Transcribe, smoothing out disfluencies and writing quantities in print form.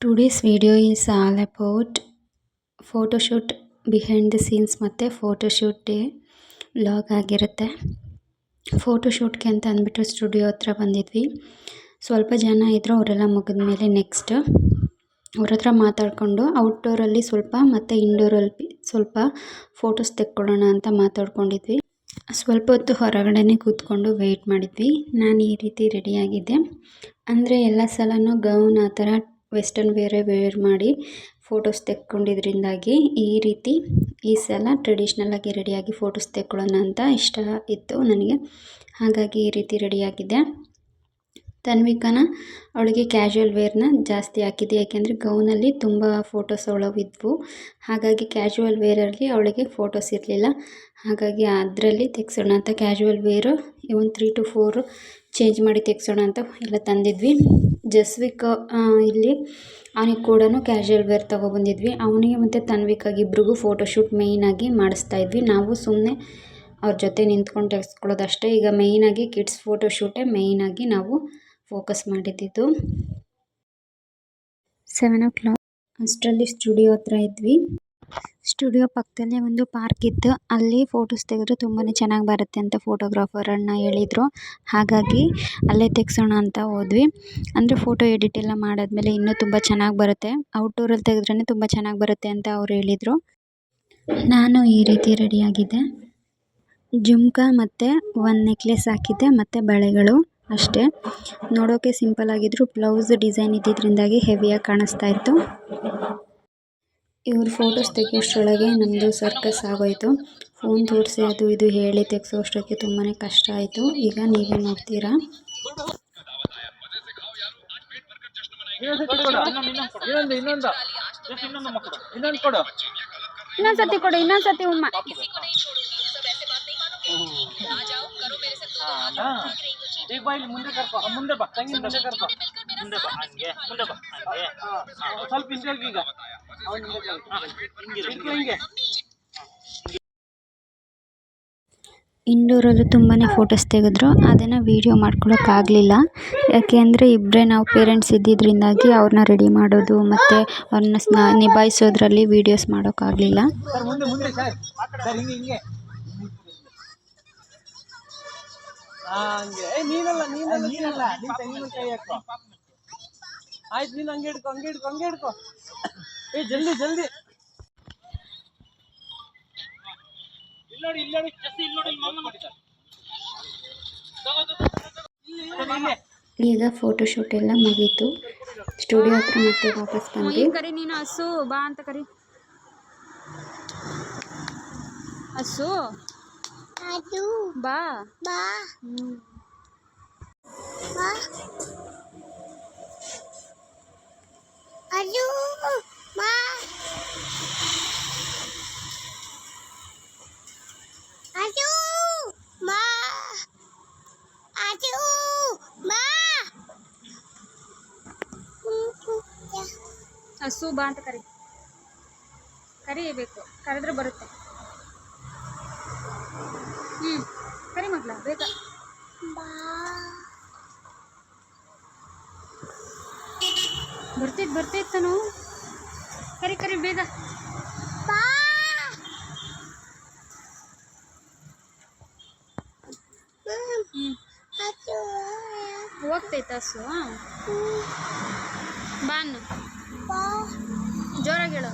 Today's video is all about photoshoot behind the scenes ಮತ್ತು photoshoot day vlog ಆಗಿರುತ್ತೆ. ಫೋಟೋಶೂಟ್ಗೆ ಅಂತ ಅಂದ್ಬಿಟ್ಟು ಸ್ಟುಡಿಯೋ ಹತ್ರ ಬಂದಿದ್ವಿ. ಸ್ವಲ್ಪ ಜನ ಇದ್ದರು, ಅವರೆಲ್ಲ ಮುಗಿದ್ಮೇಲೆ ನೆಕ್ಸ್ಟ್ ಅವ್ರ ಹತ್ರ ಮಾತಾಡಿಕೊಂಡು ಔಟ್ಡೋರಲ್ಲಿ ಸ್ವಲ್ಪ ಮತ್ತು ಇಂಡೋರಲ್ಲಿ ಸ್ವಲ್ಪ ಫೋಟೋಸ್ ತೆಕ್ಕೊಳ್ಳೋಣ ಅಂತ ಮಾತಾಡ್ಕೊಂಡಿದ್ವಿ. ಸ್ವಲ್ಪ ಹೊತ್ತು ಹೊರಗಡೆನೇ ಕೂತ್ಕೊಂಡು ವೆಯ್ಟ್ ಮಾಡಿದ್ವಿ. ನಾನು ಈ ರೀತಿ ರೆಡಿಯಾಗಿದ್ದೆ. ಅಂದರೆ ಎಲ್ಲ ಸಲನೂ ಗೌನ್ ಆ ಥರ ವೆಸ್ಟರ್ನ್ ವೇರ್ ಮಾಡಿ ಫೋಟೋಸ್ ತೆಕ್ಕೊಂಡಿದ್ರಿಂದಾಗಿ ಈ ರೀತಿ ಈ ಸಲ ಟ್ರೆಡಿಷ್ನಲ್ಲಾಗಿ ರೆಡಿಯಾಗಿ ಫೋಟೋಸ್ ತೆಕ್ಕೊಳ್ಳೋಣ ಅಂತ ಇಷ್ಟ ಇತ್ತು ನನಗೆ. ಹಾಗಾಗಿ ಈ ರೀತಿ ರೆಡಿಯಾಗಿದ್ದೆ. ತನ್ವಿಕನ ಅವಳಿಗೆ ಕ್ಯಾಶುವಲ್ ವೇರ್ನ ಜಾಸ್ತಿ ಹಾಕಿದ್ದೆ, ಯಾಕೆಂದರೆ ಗೌನಲ್ಲಿ ತುಂಬ ಫೋಟೋಸ್ ಅವಳವಿದ್ವು. ಹಾಗಾಗಿ ಕ್ಯಾಶುವಲ್ ವೇರಲ್ಲಿ ಅವಳಿಗೆ ಫೋಟೋಸ್ ಇರಲಿಲ್ಲ. ಹಾಗಾಗಿ ಅದರಲ್ಲಿ ತೆಗ್ಸೋಣ ಅಂತ ಕ್ಯಾಶುವಲ್ ವೇರು ಒಂದು 3 to 4 ಚೇಂಜ್ ಮಾಡಿ ತೆಗ್ಸೋಣ ಅಂತ ಎಲ್ಲ ತಂದಿದ್ವಿ. ಜಸ್ವಿಕ್ ಇಲ್ಲಿ ಅವನಿಗೆ ಕೂಡ ಕ್ಯಾಶುವಲ್ ವೇರ್ ತೊಗೊಬಂದಿದ್ವಿ. ಅವನಿಗೆ ಮತ್ತು ತನ್ವಿಕಾಗಿ ಇಬ್ರಿಗೂ ಫೋಟೋಶೂಟ್ ಮೇಯ್ನಾಗಿ ಮಾಡಿಸ್ತಾಯಿದ್ವಿ. ನಾವು ಸುಮ್ಮನೆ ಅವ್ರ ಜೊತೆ ನಿಂತ್ಕೊಂಡು ತೆಗೆಸ್ಕೊಳ್ಳೋದಷ್ಟೇ. ಈಗ ಮೇಯ್ನಾಗಿ ಕಿಡ್ಸ್ ಫೋಟೋಶೂಟೇ ಮೇಯ್ನಾಗಿ ನಾವು ಫೋಕಸ್ ಮಾಡಿದ್ದಿದ್ದು. 7 o'clock ಅಷ್ಟರಲ್ಲಿ ಸ್ಟುಡಿಯೋ ಹತ್ರ ಇದ್ವಿ. ಸ್ಟುಡಿಯೋ ಪಕ್ಕದಲ್ಲೇ ಒಂದು ಪಾರ್ಕ್ ಇತ್ತು. ಅಲ್ಲಿ ಫೋಟೋಸ್ ತೆಗೆದ್ರೆ ತುಂಬಾ ಚೆನ್ನಾಗಿ ಬರುತ್ತೆ ಅಂತ ಫೋಟೋಗ್ರಾಫರ್ ಅಣ್ಣ ಹೇಳಿದರು. ಹಾಗಾಗಿ ಅಲ್ಲೇ ತೆಗ್ಸೋಣ ಅಂತ ಹೋದ್ವಿ. ಅಂದರೆ ಫೋಟೋ ಎಡಿಟ್ ಎಲ್ಲ ಮಾಡಾದ್ಮೇಲೆ ಇನ್ನೂ ತುಂಬ ಚೆನ್ನಾಗಿ ಬರುತ್ತೆ, ಔಟ್ಡೋರಲ್ಲಿ ತೆಗೆದ್ರೇ ತುಂಬ ಚೆನ್ನಾಗಿ ಬರುತ್ತೆ ಅಂತ ಅವ್ರು ಹೇಳಿದರು. ನಾನು ಈ ರೀತಿ ರೆಡಿಯಾಗಿದ್ದೆ. ಜುಮ್ಕಾ ಮತ್ತು ಒಂದು ನೆಕ್ಲೆಸ್ ಹಾಕಿದ್ದೆ ಮತ್ತು ಬಳೆಗಳು ಅಷ್ಟೇ. ನೋಡೋಕ್ಕೆ ಸಿಂಪಲ್ ಆಗಿದ್ರು ಬ್ಲೌಸ್ ಡಿಸೈನ್ ಇದ್ದಿದ್ದರಿಂದಾಗಿ ಹೆವಿಯಾಗಿ ಕಾಣಿಸ್ತಾ ಇತ್ತು. ಇವ್ರು ಫೋಟೋಸ್ ತೆಗಿಯೋಷ್ಟರೊಳಗೆ ನಮ್ಮದು ಸರ್ಕಸ್ ಆಗೋಯಿತು. ಫೋನ್ ತೋರಿಸಿ ಅದು ಇದು ಹೇಳಿ ತೆಗೆಸೋಷ್ಟಕ್ಕೆ ತುಂಬಾ ಕಷ್ಟ ಆಯಿತು. ಈಗ ನೀವೇ ನೋಡ್ತೀರಾ. ಇನ್ನೊಂದ್ಸತಿ ಉಮ್ಮ ಈಗ ಬಾ, ಇಲ್ಲಿ ಮುಂದೆ ಕರ್ಕೊ, ಮುಂದೆ ಬಾ ತಂಗಿ, ಮುಂದೆ ಕರ್ಕೊ, ಮುಂದೆ ಬಾ, ಹಂಗೆ ಮುಂದೆ ಬಾ, ಹಂಗೆ ಸ್ವಲ್ಪ ಹಿಂಗೆ ಈಗ ಹಿಂಗೆ. ಇಂಡೋರಲ್ಲೂ ತುಂಬಾ ಫೋಟೋಸ್ ತೆಗೆದ್ರು. ಅದನ್ನು ವೀಡಿಯೋ ಮಾಡ್ಕೊಳಕ್ಕಾಗಲಿಲ್ಲ, ಯಾಕೆ ಅಂದರೆ ಇಬ್ಬರೇ ನಾವು ಪೇರೆಂಟ್ಸ್ ಇದ್ದಿದ್ದರಿಂದಾಗಿ ಅವ್ರನ್ನ ರೆಡಿ ಮಾಡೋದು ಮತ್ತು ಅವ್ರನ್ನ ನಿಭಾಯಿಸೋದ್ರಲ್ಲಿ ವೀಡಿಯೋಸ್ ಮಾಡೋಕ್ಕಾಗಲಿಲ್ಲ. ಮುಂದೆ ಸರ್ ಹಿಂಗೆ ಹಂಗೆ. ನೀನಲ್ಲ ನಿನ್ ತಂಗಿನ ಕೈ ಹಾಕೋ. ಆಯ್ತು, ನೀನು ಹಂಗೆ ಹಿಡ್ಕೊ. ಜಲ್ದಿ ಇಲ್ಲಿ ನೋಡಿ ಜಸ್ತಿ ಇಲ್ಲಿ ನೋಡಿ, ಮಮ್ಮ ಮಾಡಿದ್ದಾರೆ. ಈಗ ಫೋಟೋಶೂಟ್ ಎಲ್ಲ ಮುಗೀತು. ಸ್ಟುಡಿಯೋ ಹತ್ರ ಮತ್ತೆ ವಾಪಸ್ ಬಂದ್ವಿ. ಕರಿ ನೀನು ಹಸು ಬಾ ಅಂತ ಕರಿ. ಹಸು ಬಾ ಬಾ ಅಯ್ಯೋ ಮಾ ಅಯ್ಯೋ ಮಾ ಅಯ್ಯೋ ಮಾ ಹಸು ಬಾ ಅಂತ ಕರಿಬೇಕು, ಕರೆದ್ರೆ ಬರುತ್ತೆ. ಕರಿ ಮಗ್ಲ ಬೇಗ ಬರ್ತಿತ್ತು ಕರಿ ಬೇಗ. ಹೋಗ್ತೈತ ಹಸು? ಬಾನು ಜೋರಾಗಿ ಹೇಳು.